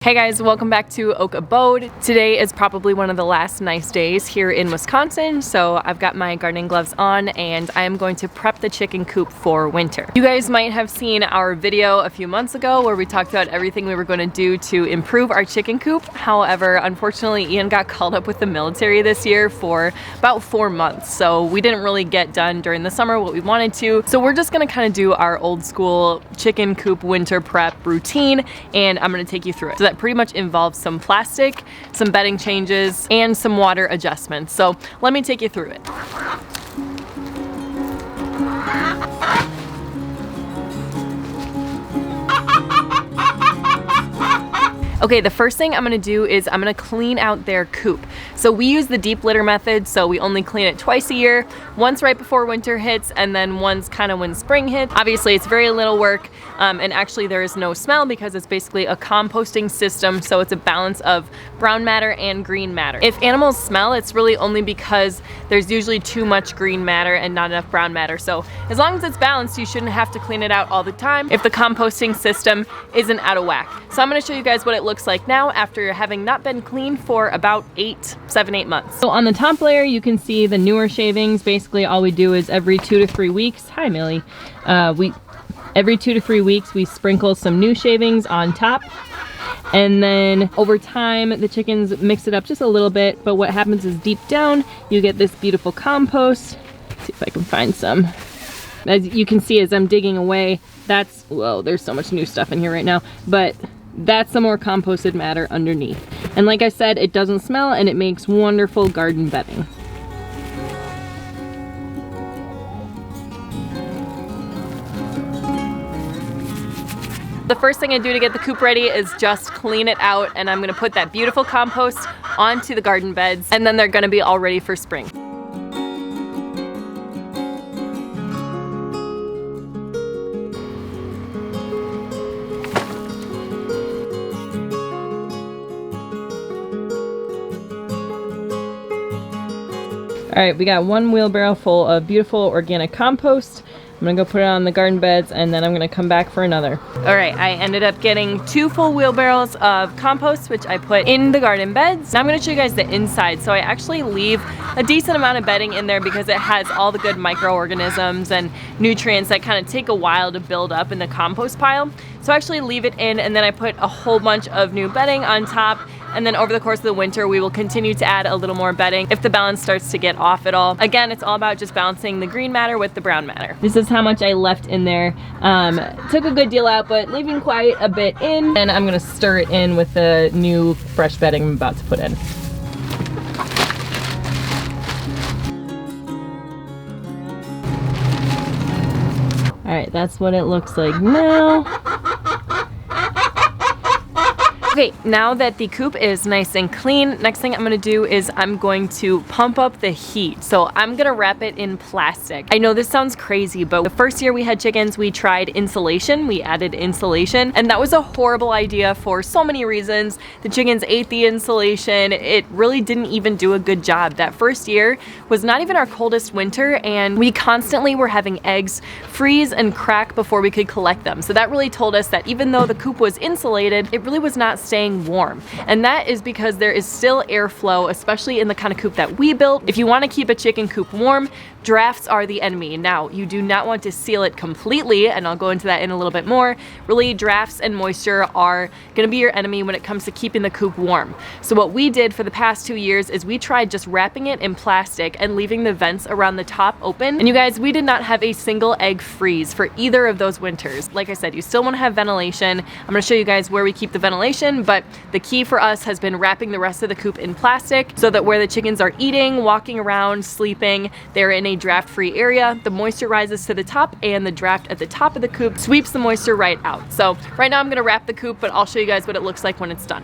Hey guys, welcome back to Oak Abode. Today is probably one of the last nice days here in Wisconsin, so I've got my gardening gloves on and I am going to prep the chicken coop for winter. You guys might have seen our video a few months ago where we talked about everything we were going to do to improve our chicken coop. However, unfortunately, Ian got called up with the military this year for about 4 months, so we didn't really get done during the summer what we wanted to. So we're just going to kind of do our old school chicken coop winter prep routine, and I'm going to take you through it. So that pretty much involves some plastic, some bedding changes, and some water adjustments. So let me take you through it. Okay, the first thing I'm gonna do is I'm gonna clean out their coop. So we use the deep litter method, so we only clean it twice a year, once right before winter hits, and then once kind of when spring hits. Obviously, it's very little work, and actually there is no smell because it's basically a composting system, so it's a balance of brown matter and green matter. If animals smell, it's really only because there's usually too much green matter and not enough brown matter. So as long as it's balanced, you shouldn't have to clean it out all the time if the composting system isn't out of whack. So I'm gonna show you guys what it looks like now after having not been cleaned for about 7, 8 months. So on the top layer, you can see the newer shavings. Basically, all we do is every 2 to 3 weeks. Hi, Millie. Every 2 to 3 weeks, we sprinkle some new shavings on top. And then over time, the chickens mix it up just a little bit. But what happens is deep down, you get this beautiful compost. Let's see if I can find some. As you can see, as I'm digging away, that's, whoa, there's so much new stuff in here right now. But that's the more composted matter underneath. And like I said, it doesn't smell and it makes wonderful garden bedding. The first thing I do to get the coop ready is just clean it out, and I'm gonna put that beautiful compost onto the garden beds, and then they're gonna be all ready for spring. All right, we got 1 wheelbarrow full of beautiful organic compost. I'm gonna go put it on the garden beds and then I'm gonna come back for another. All right, I ended up getting 2 full wheelbarrows of compost, which I put in the garden beds. Now I'm gonna show you guys the inside. So I actually leave a decent amount of bedding in there because it has all the good microorganisms and nutrients that kind of take a while to build up in the compost pile. So I actually leave it in, and then I put a whole bunch of new bedding on top. And then over the course of the winter, we will continue to add a little more bedding if the balance starts to get off at all. Again, it's all about just balancing the green matter with the brown matter. This is how much I left in there. Took a good deal out, but leaving quite a bit in. And I'm gonna stir it in with the new fresh bedding I'm about to put in. All right, that's what it looks like now. Okay, now that the coop is nice and clean, next thing I'm gonna do is I'm going to pump up the heat. So I'm gonna wrap it in plastic. I know this sounds crazy, but the first year we had chickens, we tried insulation. We added insulation, and that was a horrible idea for so many reasons. The chickens ate the insulation. It really didn't even do a good job. That first year was not even our coldest winter, and we constantly were having eggs freeze and crack before we could collect them. So that really told us that even though the coop was insulated, it really was not staying warm. And that is because there is still airflow, especially in the kind of coop that we built. If you want to keep a chicken coop warm, drafts are the enemy. Now, you do not want to seal it completely, and I'll go into that in a little bit more. Really, drafts and moisture are going to be your enemy when it comes to keeping the coop warm. So what we did for the past 2 years is we tried just wrapping it in plastic and leaving the vents around the top open. And you guys, we did not have a single egg freeze for either of those winters. Like I said, you still want to have ventilation. I'm going to show you guys where we keep the ventilation, but the key for us has been wrapping the rest of the coop in plastic so that where the chickens are eating, walking around, sleeping, they're in a draft-free area. The moisture rises to the top, and the draft at the top of the coop sweeps the moisture right out. So right now I'm gonna wrap the coop, but I'll show you guys what it looks like when it's done.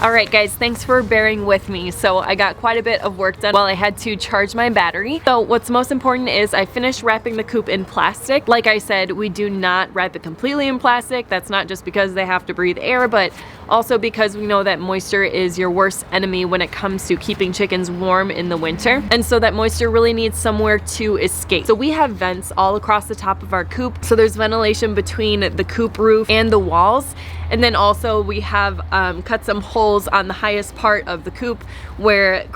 Alright guys, thanks for bearing with me. So I got quite a bit of work done while I had to charge my battery. So what's most important is I finished wrapping the coop in plastic. Like I said, we do not wrap it completely in plastic. That's not just because they have to breathe air, but also because we know that moisture is your worst enemy when it comes to keeping chickens warm in the winter. And so that moisture really needs somewhere to escape. So we have vents all across the top of our coop. So there's ventilation between the coop roof and the walls. And then also we have cut some holes on the highest part of the coop where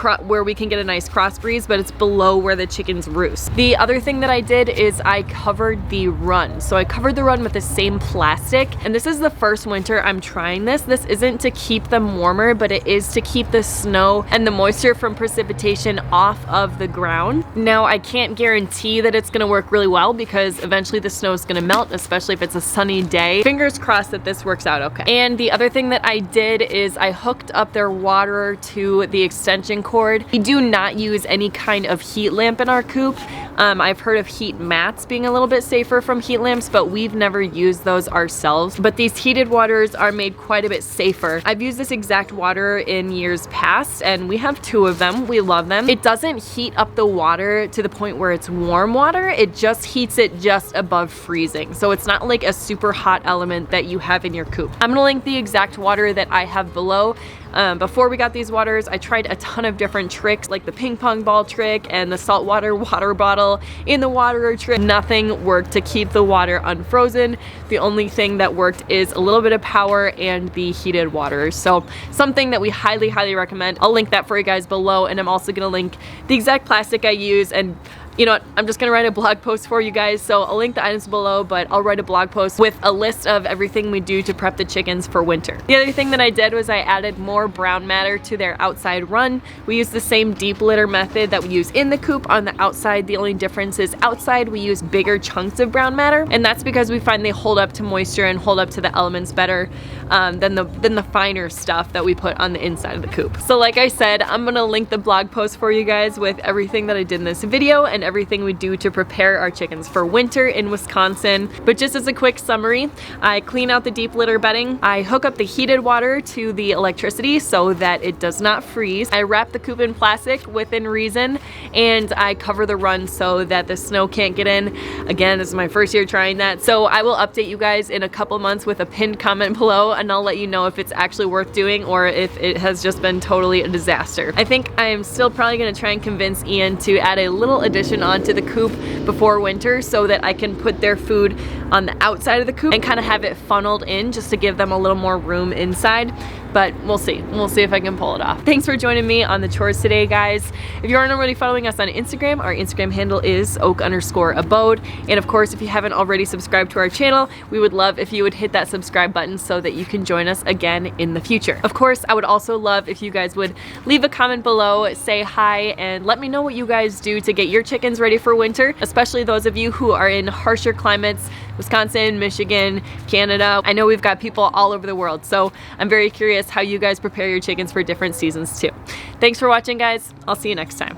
we can get a nice cross breeze, but it's below where the chickens roost. The other thing that I did is I covered the run. So I covered the run with the same plastic, and this is the first winter I'm trying this. This isn't to keep them warmer, but it is to keep the snow and the moisture from precipitation off of the ground. Now I can't guarantee that it's gonna work really well because eventually the snow is gonna melt, especially if it's a sunny day. Fingers crossed that this works out okay. And the other thing that I did is I hooked up their water to the extension cord. We do not use any kind of heat lamp in our coop. I've heard of heat mats being a little bit safer from heat lamps, but we've never used those ourselves. But these heated waters are made quite a bit safer. I've used this exact water in years past, and we have 2 of them. We love them. It doesn't heat up the water to the point where it's warm water. It just heats it just above freezing. So it's not like a super hot element that you have in your coop. I'm gonna link the exact water that I have below. Before we got these waters, I tried a ton of different tricks, like the ping pong ball trick and the saltwater water bottle in the water trick. Nothing worked to keep the water unfrozen. The only thing that worked is a little bit of power and the heated water. So something that we highly, highly recommend. I'll link that for you guys below, and I'm also gonna link the exact plastic I use. And you know what, I'm just gonna write a blog post for you guys, so I'll link the items below, but I'll write a blog post with a list of everything we do to prep the chickens for winter. The other thing that I did was I added more brown matter to their outside run. We use the same deep litter method that we use in the coop on the outside. The only difference is outside we use bigger chunks of brown matter, and that's because we find they hold up to moisture and hold up to the elements better than the finer stuff that we put on the inside of the coop. So like I said, I'm gonna link the blog post for you guys with everything that I did in this video and everything we do to prepare our chickens for winter in Wisconsin. But just as a quick summary, I clean out the deep litter bedding, I hook up the heated water to the electricity so that it does not freeze, I wrap the coop in plastic within reason, and I cover the run so that the snow can't get in. Again, this is my first year trying that, so I will update you guys in a couple months with a pinned comment below, and I'll let you know if it's actually worth doing or if it has just been totally a disaster. I think I am still probably gonna try and convince Ian to add a little addition onto the coop before winter so that I can put their food on the outside of the coop and kind of have it funneled in just to give them a little more room inside. But we'll see. We'll see if I can pull it off. Thanks for joining me on the chores today, guys. If you aren't already following us on Instagram, our Instagram handle is oak_abode. And of course, if you haven't already subscribed to our channel, we would love if you would hit that subscribe button so that you can join us again in the future. Of course, I would also love if you guys would leave a comment below, say hi, and let me know what you guys do to get your chickens ready for winter, especially those of you who are in harsher climates, Wisconsin, Michigan, Canada. I know we've got people all over the world, so I'm very curious how you guys prepare your chickens for different seasons too. Thanks for watching, guys. I'll see you next time.